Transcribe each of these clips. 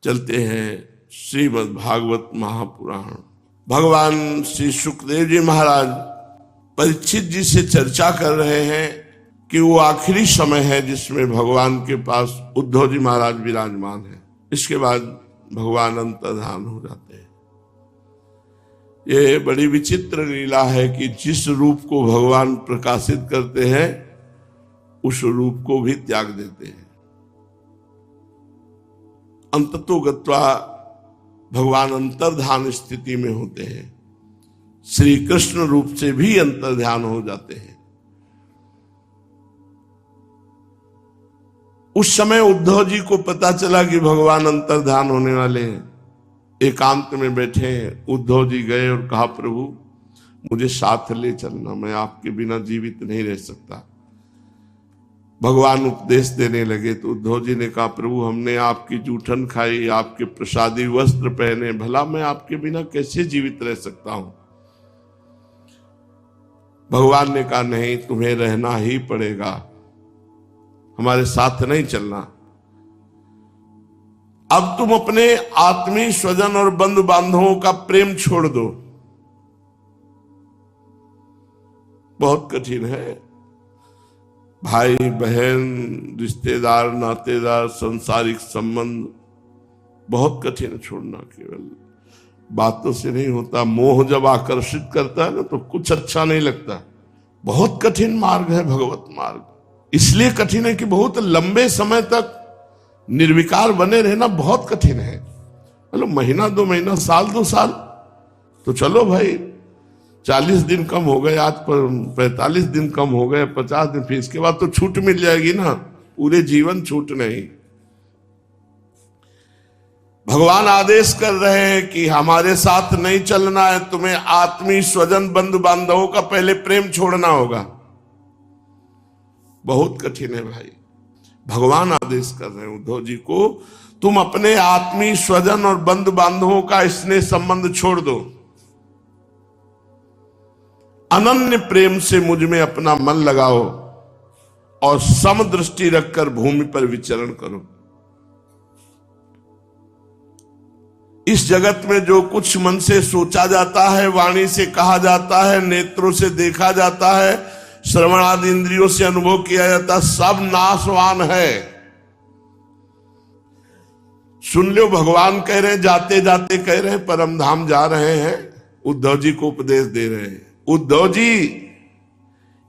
चलते हैं श्रीमद् भागवत महापुराण। भगवान श्री सुखदेव जी महाराज परीक्षित जी से चर्चा कर रहे हैं कि वो आखिरी समय है जिसमें भगवान के पास उद्धव जी महाराज विराजमान है। इसके बाद भगवान अंतर्धान हो जाते हैं। ये बड़ी विचित्र लीला है कि जिस रूप को भगवान प्रकाशित करते हैं उस रूप को भी त्याग देते हैं। अंततो गत्वा भगवान अंतर्ध्यान स्थिति में होते हैं, श्री कृष्ण रूप से भी अंतर्ध्यान हो जाते हैं। उस समय उद्धव जी को पता चला कि भगवान अंतर्ध्यान होने वाले हैं। एकांत में बैठे हैं। उद्धव जी गए और कहा, प्रभु मुझे साथ ले चलना, मैं आपके बिना जीवित नहीं रह सकता। भगवान उपदेश देने लगे तो उद्धव जी ने कहा, प्रभु हमने आपकी जूठन खाई, आपके प्रसादी वस्त्र पहने, भला मैं आपके बिना कैसे जीवित रह सकता हूं। भगवान ने कहा, नहीं तुम्हें रहना ही पड़ेगा, हमारे साथ नहीं चलना। अब तुम अपने आत्मीय स्वजन और बंधु बांधवों का प्रेम छोड़ दो। बहुत कठिन है। भाई बहन, रिश्तेदार, नातेदार, सांसारिक संबंध बहुत कठिन है छोड़ना। केवल बातों से नहीं होता। मोह जब आकर्षित करता है ना तो कुछ अच्छा नहीं लगता। बहुत कठिन मार्ग है भगवत मार्ग। इसलिए कठिन है कि बहुत लंबे समय तक निर्विकार बने रहना बहुत कठिन है। मतलब महीना 2 महीना, साल 2 साल तो चलो भाई, 40 दिन कम हो गए, आज पर 45 दिन कम हो गए, 50 दिन, फिर इसके बाद तो छूट मिल जाएगी ना, पूरे जीवन छूट नहीं। भगवान आदेश कर रहे हैं कि हमारे साथ नहीं चलना है, तुम्हें आत्मीय स्वजन बंधु बांधवों का पहले प्रेम छोड़ना होगा। बहुत कठिन है भाई। भगवान आदेश कर रहे हैं उद्धव जी को, तुम अपने आत्मीय स्वजन और बंधु बांधवों का स्नेह संबंध छोड़ दो, अनन्य प्रेम से मुझ में अपना मन लगाओ और समदृष्टि रखकर भूमि पर विचरण करो। इस जगत में जो कुछ मन से सोचा जाता है, वाणी से कहा जाता है, नेत्रों से देखा जाता है, श्रवण आदि इंद्रियों से अनुभव किया जाता, सब नाशवान है। सुन लो, भगवान कह रहे हैं, जाते जाते कह रहे हैं, परम धाम जा रहे हैं, उद्धव जी को उपदेश दे रहे हैं। उद्धव जी,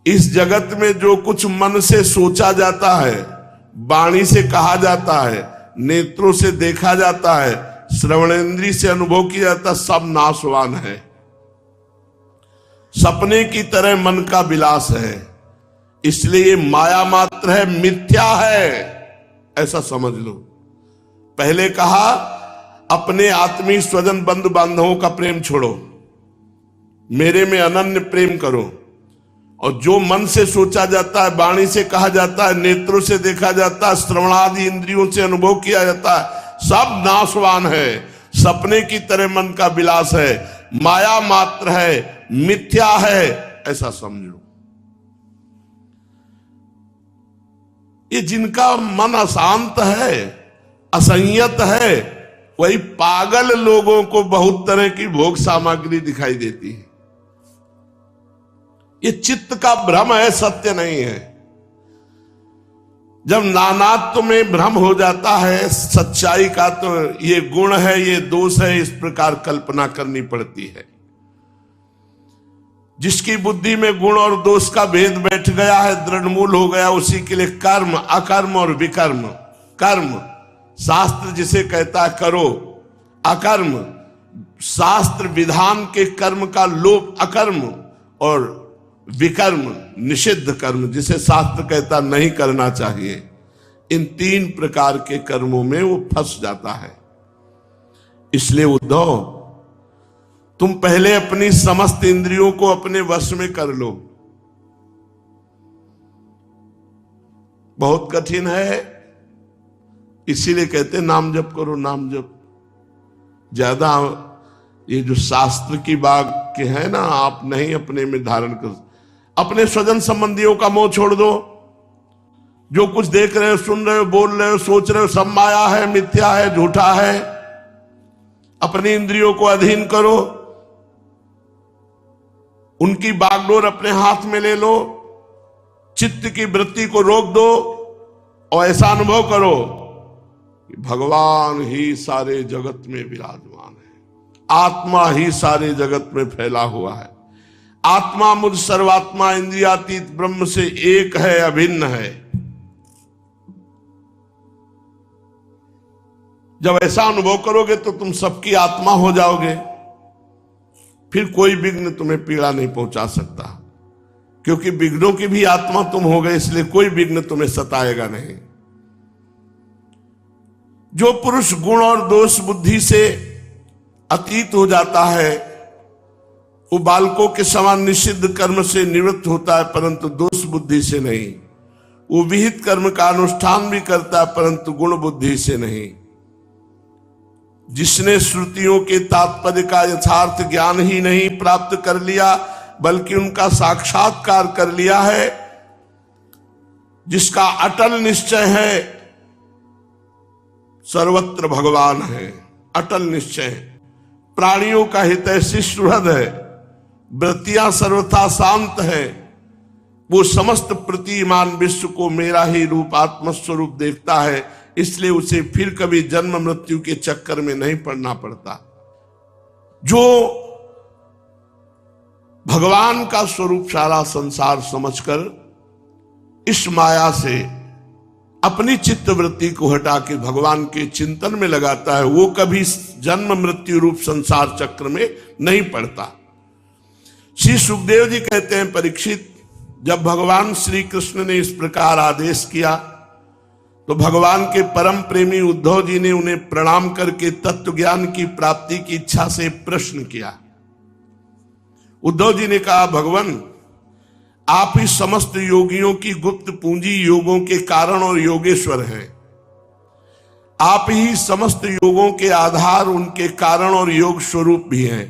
इस जगत में जो कुछ मन से सोचा जाता है, वाणी से कहा जाता है, नेत्रों से देखा जाता है, श्रवणेंद्रिय से अनुभव किया जाता, सब नाशवान है। सपने की तरह मन का विलास है। इसलिए माया मात्र है, मिथ्या है, ऐसा समझ लो। पहले कहा अपने आत्मीय स्वजन बंधु बांधवों का प्रेम छोड़ो, मेरे में अनन्य प्रेम करो, और जो मन से सोचा जाता है, वाणी से कहा जाता है, नेत्रों से देखा जाता है, श्रवणादि इंद्रियों से अनुभव किया जाता है, सब नाशवान है। सपने की तरह मन का विलास है, माया मात्र है, मिथ्या है, ऐसा समझो। ये जिनका मन अशांत है, असंयत है, वही पागल लोगों को बहुत तरह की भोग सामग्री दिखाई देती है। ये चित्त का भ्रम है, सत्य नहीं है। जब नानात्व में भ्रम हो जाता है सच्चाई का, तो ये गुण है, ये दोष है, इस प्रकार कल्पना करनी पड़ती है। जिसकी बुद्धि में गुण और दोष का भेद बैठ गया है, दृढ़मूल हो गया, उसी के लिए कर्म, अकर्म और विकर्म। कर्म शास्त्र जिसे कहता है करो, अकर्म शास्त्र विधान के कर्म का लोप अकर्म, और विकर्म निषिद्ध कर्म जिसे शास्त्र कहता नहीं करना चाहिए। इन 3 प्रकार के कर्मों में वो फंस जाता है। इसलिए उद्धव, तुम पहले अपनी समस्त इंद्रियों को अपने वश में कर लो। बहुत कठिन है, इसीलिए कहते नाम जप करो, नाम जप। ज्यादा ये जो शास्त्र की वाक्य है ना, आप नहीं अपने में धारण कर। अपने स्वजन संबंधियों का मोह छोड़ दो, जो कुछ देख रहे हो, सुन रहे हो, बोल रहे हो, सोच रहे हो, सब माया है, मिथ्या है, झूठा है। अपनी इंद्रियों को अधीन करो, उनकी बागडोर अपने हाथ में ले लो, चित्त की वृत्ति को रोक दो और ऐसा अनुभव करो कि भगवान ही सारे जगत में विराजमान है, आत्मा ही सारे जगत में फैला हुआ है। आत्मा मुझ सर्वात्मा इंद्रियातीत ब्रह्म से एक है, अभिन्न है। जब ऐसा अनुभव करोगे तो तुम सबकी आत्मा हो जाओगे, फिर कोई विघ्न तुम्हें पीड़ा नहीं पहुंचा सकता, क्योंकि विघ्नों की भी आत्मा तुम हो गए, इसलिए कोई विघ्न तुम्हें सताएगा नहीं। जो पुरुष गुण और दोष बुद्धि से अतीत हो जाता है, वो बालकों के समान निषिद्ध कर्म से निवृत्त होता है, परंतु दोष बुद्धि से नहीं। वो विहित कर्म का अनुष्ठान भी करता है, परंतु गुण बुद्धि से नहीं। जिसने श्रुतियों के तात्पर्य का यथार्थ ज्ञान ही नहीं प्राप्त कर लिया, बल्कि उनका साक्षात्कार कर लिया है, जिसका अटल निश्चय है सर्वत्र भगवान है, अटल निश्चय, प्राणियों का हितैषी सुहृद है, वृत्तियां सर्वथा शांत है, वो समस्त प्रतिमान विश्व को मेरा ही रूप आत्मस्वरूप देखता है, इसलिए उसे फिर कभी जन्म मृत्यु के चक्कर में नहीं पड़ना पड़ता। जो भगवान का स्वरूप सारा संसार समझकर इस माया से अपनी चित्त वृत्ति को हटा के भगवान के चिंतन में लगाता है, वो कभी जन्म मृत्यु रूप संसार चक्र में नहीं पड़ता। श्री सुखदेव जी कहते हैं, परीक्षित, जब भगवान श्री कृष्ण ने इस प्रकार आदेश किया तो भगवान के परम प्रेमी उद्धव जी ने उन्हें प्रणाम करके तत्व ज्ञान की प्राप्ति की इच्छा से प्रश्न किया। उद्धव जी ने कहा, भगवान, आप ही समस्त योगियों की गुप्त पूंजी, योगों के कारण और योगेश्वर हैं। आप ही समस्त योगों के आधार, उनके कारण और योग स्वरूप भी हैं।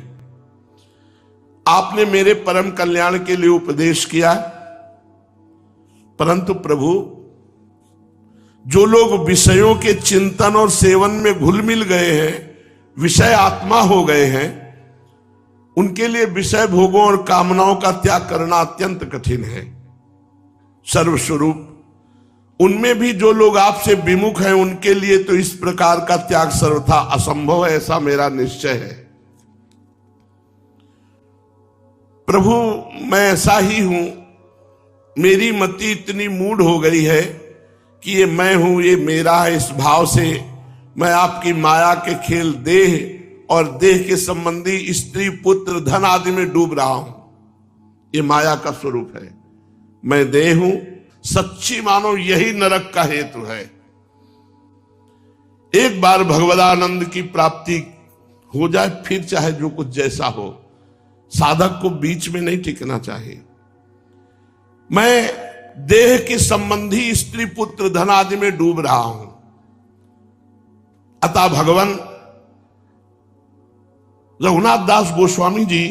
आपने मेरे परम कल्याण के लिए उपदेश किया, परंतु प्रभु, जो लोग विषयों के चिंतन और सेवन में घुल मिल गए हैं, विषय आत्मा हो गए हैं, उनके लिए विषय भोगों और कामनाओं का त्याग करना अत्यंत कठिन है। सर्वस्वरूप उनमें भी जो लोग आपसे विमुख हैं, उनके लिए तो इस प्रकार का त्याग सर्वथा असंभव है, ऐसा मेरा निश्चय है। प्रभु, मैं ऐसा ही हूं, मेरी मति इतनी मूढ़ हो गई है कि ये मैं हूं, ये मेरा है, इस भाव से मैं आपकी माया के खेल देह और देह के संबंधी स्त्री, पुत्र, धन आदि में डूब रहा हूं। ये माया का स्वरूप है। मैं देह हूं, सच्ची मानो यही नरक का हेतु है। एक बार भगवदानंद की प्राप्ति हो जाए, फिर चाहे जो कुछ जैसा हो, साधक को बीच में नहीं टिकना चाहिए। मैं देह के संबंधी स्त्री, पुत्र, धन आदि में डूब रहा हूं। अतः भगवान, रघुनाथ दास गोस्वामी जी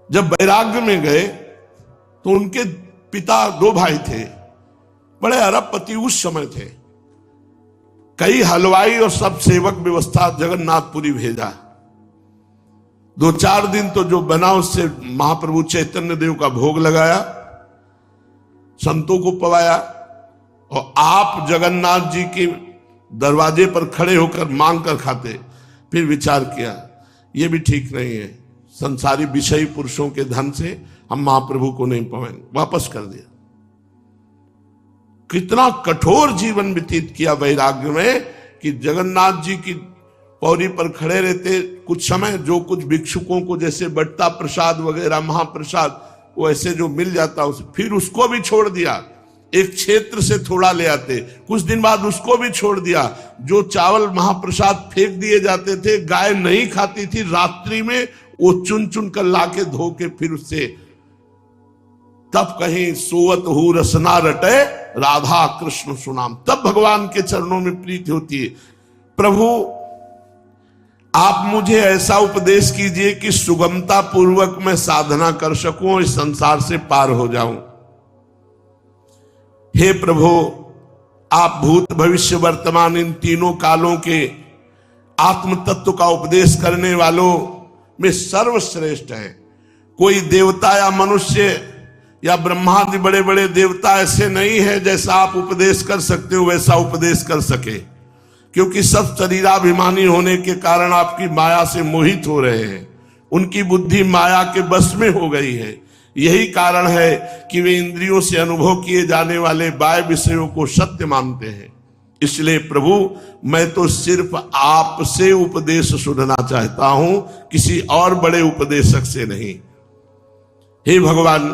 जब वैराग्य में गए तो उनके पिता 2 भाई थे, बड़े अरबपति उस समय थे। कई हलवाई और सब सेवक व्यवस्था जगन्नाथपुरी भेजा। 2-4 दिन तो जो बना उससे महाप्रभु चैतन्य देव का भोग लगाया, संतों को पवाया, और आप जगन्नाथ जी के दरवाजे पर खड़े होकर मांग कर खाते। फिर विचार किया, यह भी ठीक नहीं है, संसारी विषयी पुरुषों के धन से हम महाप्रभु को नहीं पाएंगे, वापस कर दिया। कितना कठोर जीवन व्यतीत किया वैराग्य में कि जगन्नाथ जी की पौड़ी पर खड़े रहते कुछ समय, जो कुछ भिक्षुकों को जैसे बट्टा प्रसाद वगैरह महाप्रसाद वो ऐसे जो मिल जाता उसे, फिर उसको भी छोड़ दिया। एक क्षेत्र से थोड़ा ले आते, कुछ दिन बाद उसको भी छोड़ दिया। जो चावल महाप्रसाद फेंक दिए जाते थे, गाय नहीं खाती थी, रात्रि में वो चुन चुन कर लाके धो के फिर उससे, तब कहीं सोवत हु रसना रटे राधा कृष्ण सुनाम, तब भगवान के चरणों में प्रीति होती है। प्रभु, आप मुझे ऐसा उपदेश कीजिए कि सुगमता पूर्वक मैं साधना कर सकूं और इस संसार से पार हो जाऊं। हे प्रभु, आप भूत भविष्य वर्तमान इन तीनों कालों के आत्म तत्व का उपदेश करने वालों में सर्वश्रेष्ठ हैं। कोई देवता या मनुष्य या ब्रह्मादि बड़े बड़े देवता ऐसे नहीं है जैसा आप उपदेश कर सकते हो वैसा उपदेश कर सके, क्योंकि सब शरीराभिमानी होने के कारण आपकी माया से मोहित हो रहे हैं। उनकी बुद्धि माया के बस में हो गई है। यही कारण है कि वे इंद्रियों से अनुभव किए जाने वाले बाह्य विषयों को सत्य मानते हैं। इसलिए प्रभु, मैं तो सिर्फ आपसे उपदेश सुनना चाहता हूं, किसी और बड़े उपदेशक से नहीं। हे भगवान,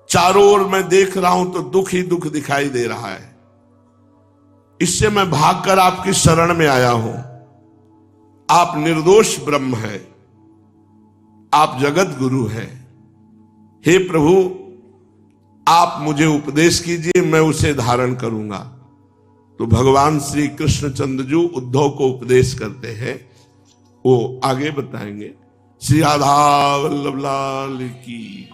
चारों ओर मैं देख रहा हूं तो दुख ही दुख दिखाई दे रहा है। इससे मैं भागकर आपकी शरण में आया हूं। आप निर्दोष ब्रह्म हैं, आप जगत गुरु हैं। हे प्रभु, आप मुझे उपदेश कीजिए, मैं उसे धारण करूंगा। तो भगवान श्री कृष्णचंद्र जी उद्धव को उपदेश करते हैं, वो आगे बताएंगे। श्री राधा वल्लभ लाल की।